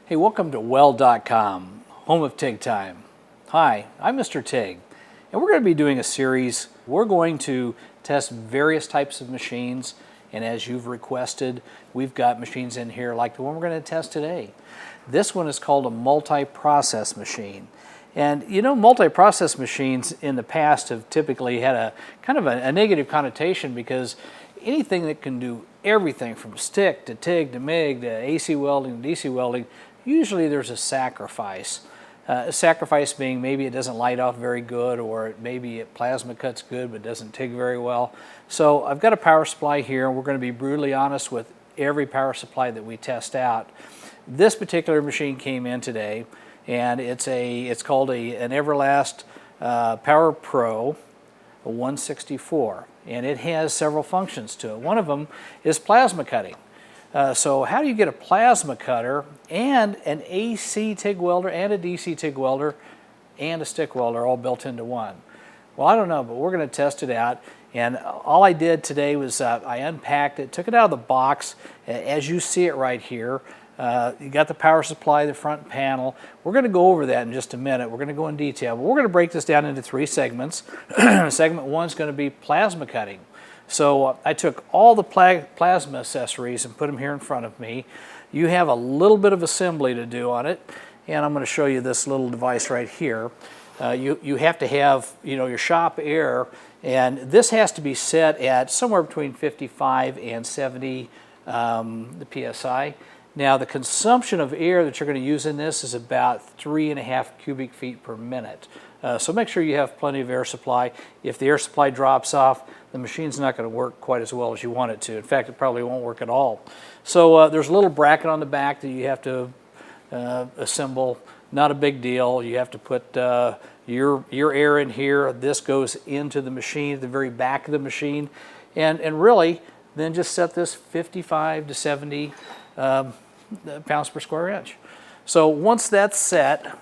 Hey, welcome to Weld.com, home of TIG time. Hi, I'm Mr. TIG, and we're going to be doing a series. We're going to test various types of machines, and as you've requested, we've got machines in here like the one we're going to test today. This one is called a multi-process machine. And you know, multi-process machines in the past have typically had a kind of a negative connotation because anything that can do everything from stick to TIG to MIG to AC welding to DC welding, usually there's a sacrifice. A sacrifice being maybe it doesn't light off very good, or maybe it plasma cuts good but doesn't TIG very well. So I've got a power supply here, and we're going to be brutally honest with every power supply that we test out. This particular machine came in today, and it's called an Everlast PowerPro 164, and it has several functions to it. One of them is plasma cutting. So how do you get a plasma cutter and an AC TIG welder and a DC TIG welder and a stick welder all built into one? Well, I don't know, but we're going to test it out. And all I did today was I unpacked it, took it out of the box, as you see it right here. You got the power supply, the front panel. We're going to go over that in just a minute. We're going to go in detail, but we're going to break this down into three segments. Segment one is going to be plasma cutting. So I took all the plasma accessories and put them here in front of me. You have a little bit of assembly to do on it, and I'm going to show you this little device right here. You have to have, you know, your shop air, and this has to be set at somewhere between 55 and 70 the PSI. Now the consumption of air that you're going to use in this is about 3.5 cubic feet per minute. So make sure you have plenty of air supply. If the air supply drops off, the machine's not going to work quite as well as you want it to. In fact, it probably won't work at all. So there's a little bracket on the back that you have to assemble. Not a big deal. You have to put your air in here. This goes into the machine at the very back of the machine. And really, then just set this 55 to 70 pounds per square inch. So once that's set,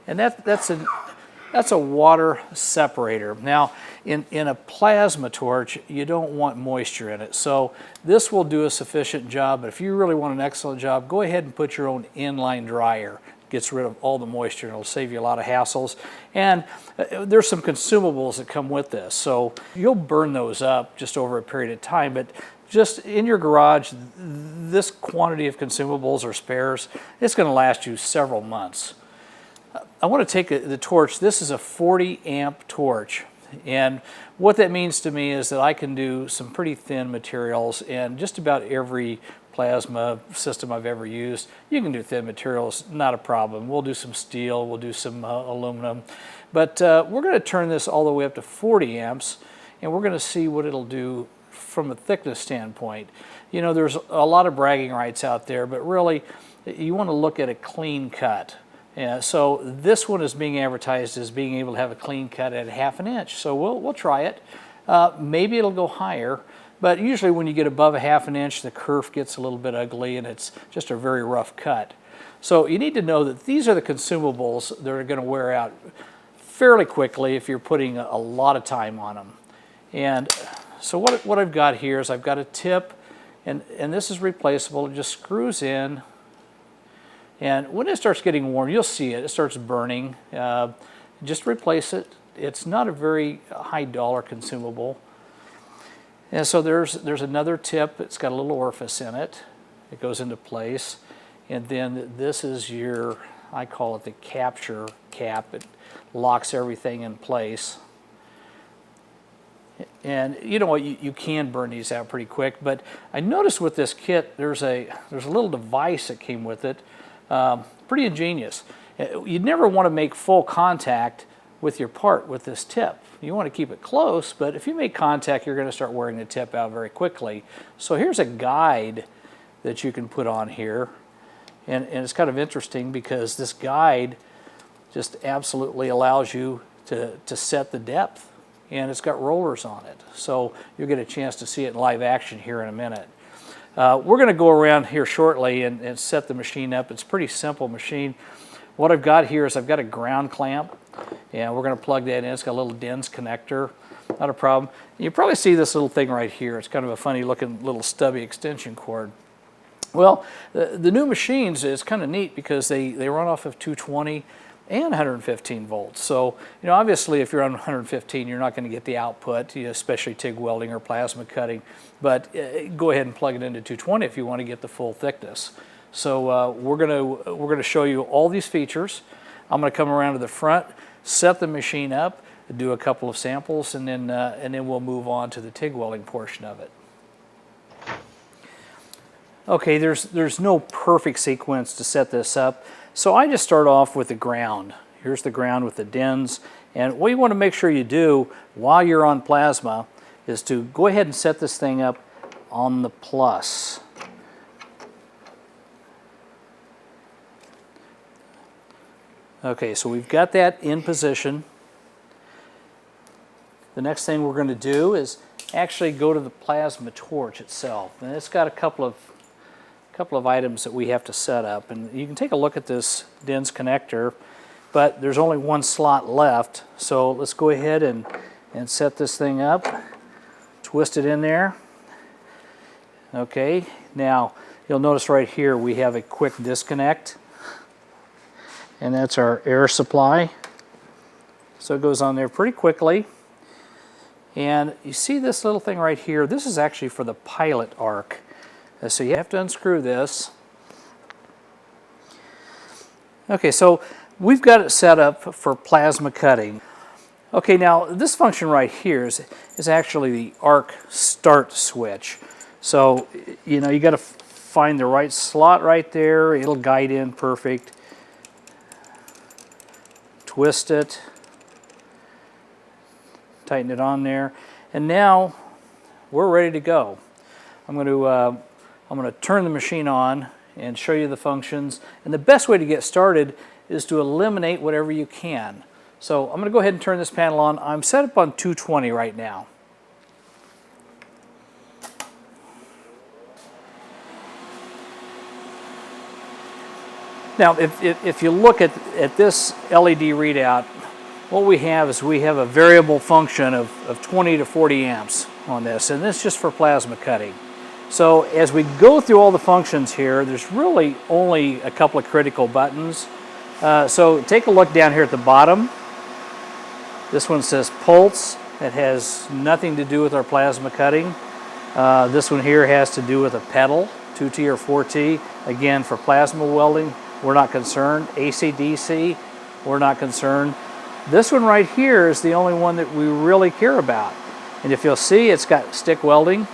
and that's a water separator. Now, in a plasma torch, you don't want moisture in it. So this will do a sufficient job, but if you really want an excellent job, go ahead and put your own inline dryer. It gets rid of all the moisture, and it'll save you a lot of hassles. And there's some consumables that come with this. So you'll burn those up just over a period of time, but just in your garage, this quantity of consumables or spares, it's going to last you several months. I want to take the torch. This is a 40 amp torch, and what that means to me is that I can do some pretty thin materials, and just about every plasma system I've ever used, you can do thin materials, not a problem. We'll do some steel, we'll do some aluminum, but we're going to turn this all the way up to 40 amps, and we're going to see what it'll do from a thickness standpoint. You know, there's a lot of bragging rights out there, but really you want to look at a clean cut. So this one is being advertised as being able to have a clean cut at 1/2 inch. So we'll try it. Maybe it'll go higher, but usually when you get above 1/2 inch, the kerf gets a little bit ugly and it's just a very rough cut. So you need to know that these are the consumables that are going to wear out fairly quickly if you're putting a lot of time on them. And so what I've got here is I've got a tip, and this is replaceable. It just screws in. And when it starts getting warm, you'll see it. It starts burning. Just replace it. It's not a very high dollar consumable. And so there's another tip. It's got a little orifice in it. It goes into place. And then this is your, I call it the capture cap. It locks everything in place. And you know what, you can burn these out pretty quick. But I noticed with this kit, there's a little device that came with it. Pretty ingenious. You'd never want to make full contact with your part with this tip. You want to keep it close, but if you make contact, you're going to start wearing the tip out very quickly. So here's a guide that you can put on here. And it's kind of interesting because this guide just absolutely allows you to set the depth. And it's got rollers on it. So you'll get a chance to see it in live action here in a minute. We're going to go around here shortly and set the machine up. It's a pretty simple machine. What I've got here is I've got a ground clamp, and we're going to plug that in. It's got a little DINS connector. Not a problem. You probably see this little thing right here. It's kind of a funny looking little stubby extension cord. Well, the new machines is kind of neat because they run off of 220 and 115 volts. So, obviously if you're on 115, you're not going to get the output, especially TIG welding or plasma cutting. But go ahead and plug it into 220 if you want to get the full thickness. So we're gonna show you all these features. I'm going to come around to the front, set the machine up, do a couple of samples, and then we'll move on to the TIG welding portion of it. Okay, there's no perfect sequence to set this up, so I just start off with the ground. Here's the ground with the DINs, and what you want to make sure you do while you're on plasma is to go ahead and set this thing up on the plus. Okay, so we've got that in position. The next thing we're going to do is actually go to the plasma torch itself, and it's got a couple of items that we have to set up, and you can take a look at this DINS connector, but there's only one slot left, so let's go ahead and set this thing up, twist it in there. Okay, now you'll notice right here we have a quick disconnect, and that's our air supply, so it goes on there pretty quickly. And you see this little thing right here, this is actually for the pilot arc. So you have to unscrew this. Okay, so we've got it set up for plasma cutting. Okay, now this function right here is actually the arc start switch. So, you got to find the right slot right there. It'll guide in perfect. Twist it. Tighten it on there. And now we're ready to go. I'm going to turn the machine on and show you the functions. And the best way to get started is to eliminate whatever you can. So I'm going to go ahead and turn this panel on. I'm set up on 220 right now. Now, if you look at this LED readout, what we have is we have a variable function of 20 to 40 amps on this, and this is just for plasma cutting. So as we go through all the functions here, there's really only a couple of critical buttons. So take a look down here at the bottom. This one says pulse. That has nothing to do with our plasma cutting. This one here has to do with a pedal, 2T or 4T. Again, for plasma welding, we're not concerned. AC/DC, we're not concerned. This one right here is the only one that we really care about. And if you'll see, it's got stick welding,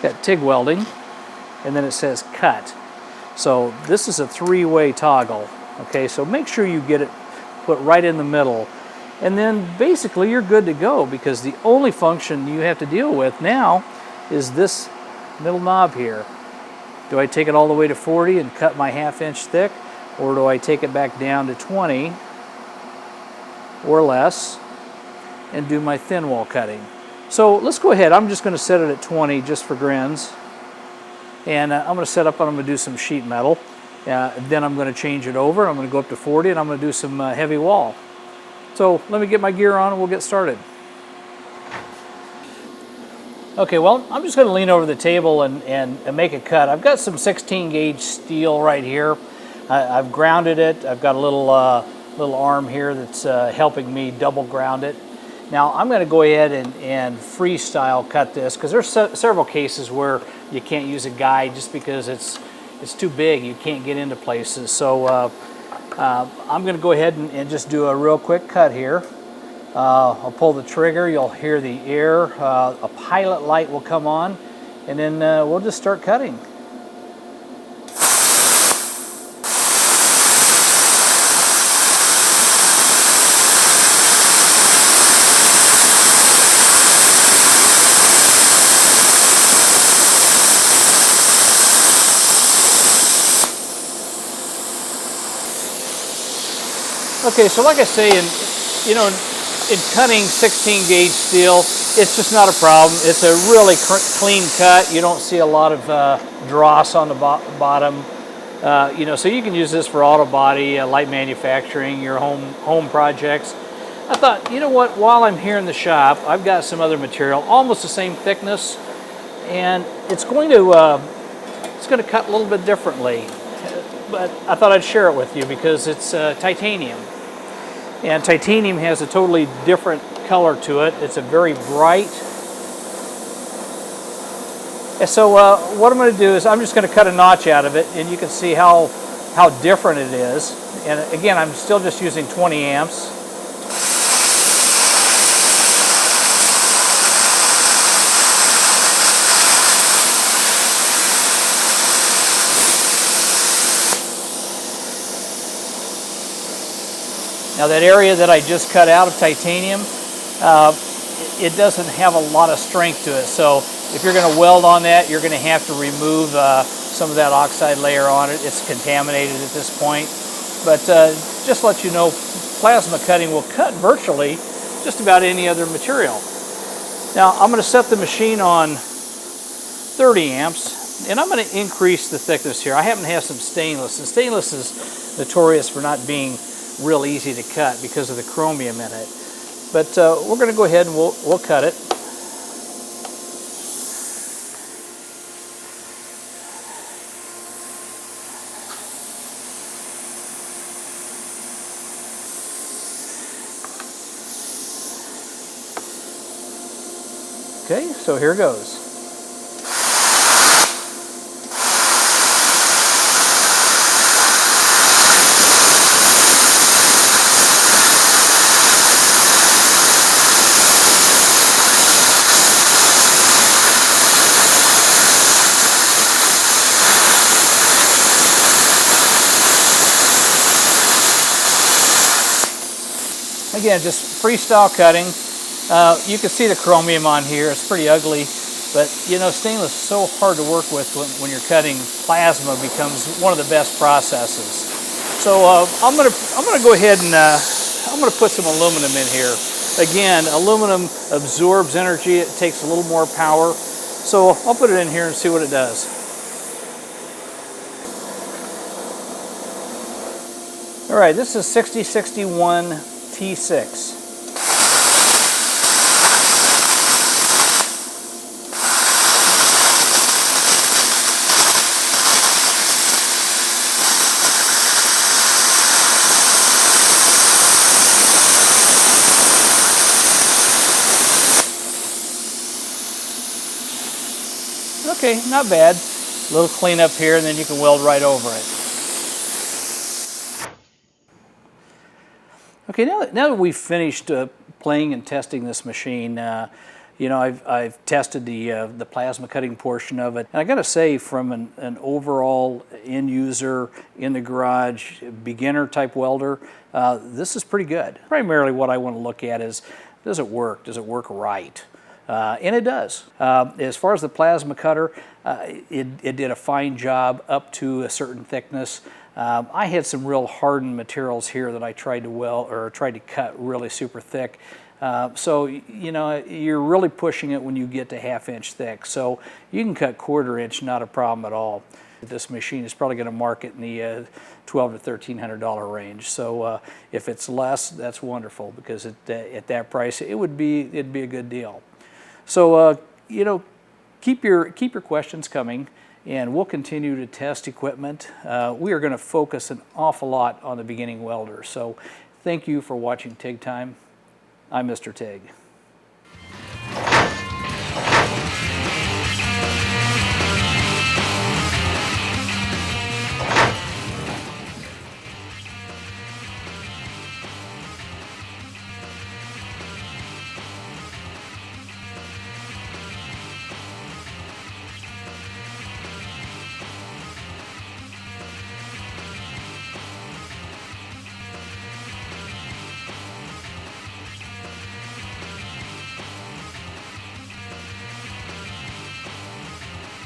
got TIG welding, and then it says cut. So this is a three-way toggle. Okay, so make sure you get it put right in the middle. And then basically you're good to go, because the only function you have to deal with now is this middle knob here. Do I take it all the way to 40 and cut my 1/2 inch thick, or do I take it back down to 20 or less and do my thin wall cutting? So let's go ahead. I'm just going to set it at 20 just for grins. And I'm going to set up and I'm going to do some sheet metal. Then I'm going to change it over. I'm going to go up to 40 and I'm going to do some heavy wall. So let me get my gear on and we'll get started. Okay, well, I'm just going to lean over the table and make a cut. I've got some 16 gauge steel right here. I've grounded it. I've got a little arm here that's helping me double ground it. Now I'm going to go ahead and freestyle cut this, because there's several cases where you can't use a guide just because it's too big. You can't get into places. So I'm going to go ahead and just do a real quick cut here. I'll pull the trigger. You'll hear the air. A pilot light will come on, and then we'll just start cutting. Okay, so like I say, in cutting 16 gauge steel, it's just not a problem. It's a really clean cut. You don't see a lot of dross on the bottom. So you can use this for auto body, light manufacturing, your home projects. I thought, you know what, while I'm here in the shop, I've got some other material, almost the same thickness, and it's going to It's going to cut a little bit differently, but I thought I'd share it with you because it's titanium. And titanium has a totally different color to it. It's a very bright. And so what I'm going to do is I'm just going to cut a notch out of it, and you can see how different it is. And again, I'm still just using 20 amps. Now that area that I just cut out of titanium, it doesn't have a lot of strength to it. So if you're going to weld on that, you're going to have to remove some of that oxide layer on it. It's contaminated at this point. But just to let you know, plasma cutting will cut virtually just about any other material. Now I'm going to set the machine on 30 amps, and I'm going to increase the thickness here. I happen to have some stainless, and stainless is notorious for not being real easy to cut because of the chromium in it. But we're going to go ahead and we'll cut it. Okay, so here goes. Again, just freestyle cutting. You can see the chromium on here. It's pretty ugly, but you know, stainless is so hard to work with when you're cutting. Plasma becomes one of the best processes. So I'm gonna go ahead and I'm gonna put some aluminum in here. Again, aluminum absorbs energy. It takes a little more power. So I'll put it in here and see what it does. All right, this is 6061 T6. Okay, not bad. A little cleanup here, and then you can weld right over it. Okay, now that we've finished playing and testing this machine, you know, I've tested the plasma cutting portion of it, and I got to say, from an overall end user in the garage, beginner type welder, this is pretty good. Primarily, what I want to look at is, does it work? Does it work right? And it does. As far as the plasma cutter, it did a fine job up to a certain thickness. I had some real hardened materials here that I tried to weld or tried to cut really super thick. So you know, you're really pushing it when you get to 1/2 inch thick. So you can cut 1/4 inch, not a problem at all. This machine is probably going to market in the $1,200 to $1,300 range. So if it's less, that's wonderful, because at that price, it'd be a good deal. So you know, keep your questions coming, and we'll continue to test equipment. We are going to focus an awful lot on the beginning welder. So thank you for watching TIG Time. I'm Mr. TIG.